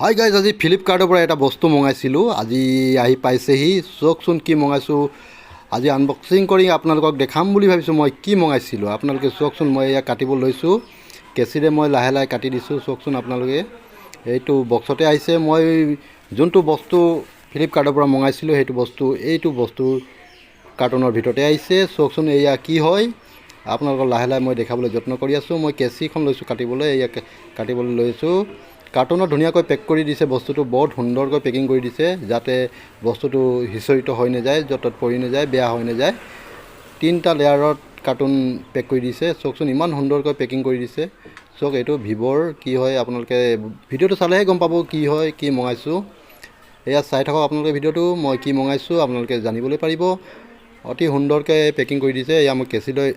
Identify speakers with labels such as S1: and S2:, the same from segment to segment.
S1: Hi guys, আজি ফ্লিপকাৰ্টৰ পৰা এটা বস্তু মঙাইছিলোঁ। আজি আহি পাইছেহি। চাওকচোন কি মঙাইছোঁ। আজি আনবক্সিং কৰি আপোনালোকক দেখাম বুলি ভাবিছোঁ মই কি মঙাইছিলোঁ। আপোনালোকে চাওকচোন, মই এয়া কাটিব লৈছোঁ। কেঁচিৰে মই লাহে লাহে কাটি দিছোঁ। চাওকচোন আপোনালোকে, এইটো বক্সতে আহিছে। মই যোনটো বস্তু ফ্লিপকাৰ্টৰ পৰা মঙাইছিলোঁ এইটো বস্তু কাৰ্টুনৰ ভিতৰতে আহিছে। চাওকচোন এয়া কি হয়। আপোনালোকক লাহে লাহে মই দেখাবলৈ যত্ন কৰি আছোঁ। মই কেঁচিখন লৈছোঁ কাটিবলৈ। এয়া কাটিবলৈ লৈছোঁ। কাৰ্টুনত ধুনীয়াকৈ পেক কৰি দিছে বস্তুটো, বহুত সুন্দৰকৈ পেকিং কৰি দিছে, যাতে বস্তুটো সিঁচৰিত হৈ নাযায়, য'ত ত'ত পৰি নাযায়, বেয়া হৈ নাযায়। 3টা লেয়াৰত কাৰ্টুন পেক কৰি দিছে। চাওকচোন ইমান সুন্দৰকৈ পেকিং কৰি দিছে। চাওক এইটো ভিভ'ৰ কি হয়, আপোনালোকে ভিডিঅ'টো চালেহে গম পাব কি হয়, কি মঙাইছোঁ। এয়া চাই থাকক আপোনালোকে ভিডিঅ'টো, মই কি মঙাইছোঁ আপোনালোকে জানিবলৈ পাৰিব। অতি সুন্দৰকৈ পেকিং কৰি দিছে। এয়া মই কেঁচি লৈ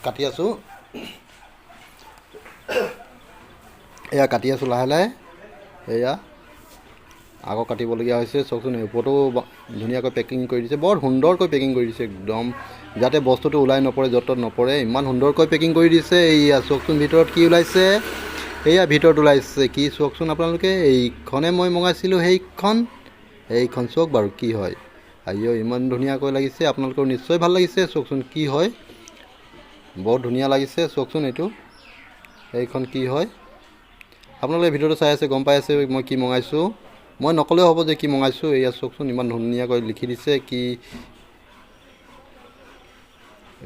S1: কাটি আছোঁ। এয়া কাটি আছোঁ লাহে লাহে। এয়া আকৌ কাটিবলগীয়া হৈছে। চাওকচোন ওপৰতো ধুনীয়াকৈ পেকিং কৰি দিছে, বৰ সুন্দৰকৈ পেকিং কৰি দিছে একদম, যাতে বস্তুটো ওলাই নপৰে, য'ত ত'ত নপৰে, ইমান সুন্দৰকৈ পেকিং কৰি দিছে। এয়া চাওকচোন ভিতৰত কি ওলাইছে। এয়া ভিতৰত ওলাইছে কি চাওকচোন আপোনালোকে, এইখনে মই মঙাইছিলোঁ। এইখন চাওক বাৰু কি হয়। আইঅ' ইমান ধুনীয়াকৈ লাগিছে, আপোনালোকৰ নিশ্চয় ভাল লাগিছে। চাওকচোন কি হয়, বৰ ধুনীয়া লাগিছে। চাওকচোন এইখন কি হয়। আপোনালোকে ভিডিঅ'টো চাই আছে, গম পাই আছে মই কি মঙাইছোঁ। মই নকলেও হ'ব যে কি মঙাইছোঁ। এয়া চাওকচোন ইমান ধুনীয়াকৈ লিখি দিছে কি।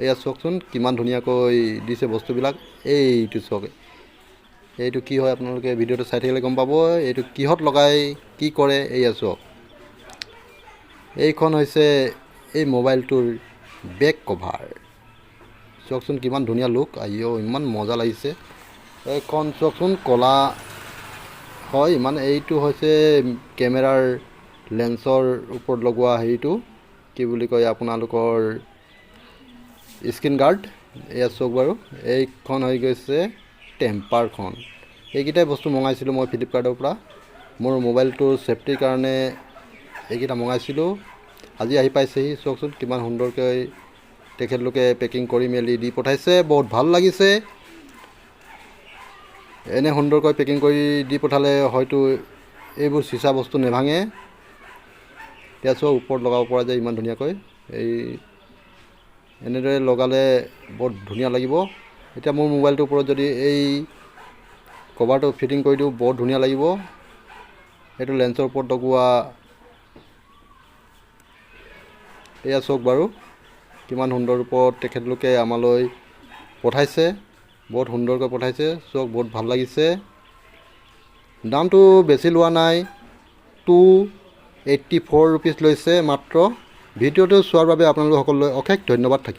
S1: এয়া চাওকচোন কিমান ধুনীয়াকৈ দিছে বস্তুবিলাক। এইটো চাওক, এইটো কি হয় আপোনালোকে ভিডিঅ'টো চাই থাকিলে গম পাব। এইটো কিহত লগাই কি কৰে। এয়া চাওক, এইখন হৈছে এই মোবাইলটোৰ বেক কভাৰ। চাওকচোন কিমান ধুনীয়া লুক। আইঅ' ইমান মজা লাগিছে। এইখন চাওকচোন ক'লা হয় ইমান। এইটো হৈছে কেমেৰাৰ লেন্সৰ ওপৰত লগোৱা হেৰিটো, কি বুলি কয় আপোনালোকৰ স্ক্ৰীণ গাৰ্ড। এয়া চাওক বাৰু, এইখন হৈ গৈছে টেম্পাৰখন। এইকেইটাই বস্তু মঙাইছিলোঁ মই ফ্লিপকাৰ্টৰ পৰা। মোৰ মোবাইলটোৰ ছেফটিৰ কাৰণে এইকেইটা মঙাইছিলোঁ। আজি আহি পাইছেহি। চাওকচোন কিমান সুন্দৰকৈ তেখেতলোকে পেকিং কৰি মেলি দি পঠাইছে, বহুত ভাল লাগিছে। এনে সুন্দৰকৈ পেকিং কৰি দি পঠালে হয়তো এইবোৰ চিচা বস্তু নেভাঙে। এতিয়া চাওক ওপৰত লগাব পৰা যায় ইমান ধুনীয়াকৈ। এনেদৰে লগালে বৰ ধুনীয়া লাগিব। এতিয়া মোৰ মোবাইলটোৰ ওপৰত যদি এই কভাৰটো ফিটিং কৰি দিওঁ, বৰ ধুনীয়া লাগিব। এইটো লেন্সৰ ওপৰত লগোৱা। এয়া চাওক বাৰু কিমান সুন্দৰ ৰূপত তেখেতলোকে আমালৈ পঠাইছে, বহুত সুন্দৰকৈ পঠাইছে। চাওক বহুত ভাল লাগিছে। দামটো বেছি লোৱা নাই, 284 ৰুপিজ লৈছে মাত্ৰ। ভিডিঅ'টো চোৱাৰ বাবে আপোনালোক সকলোলৈ অশেষ ধন্যবাদ থাকিল।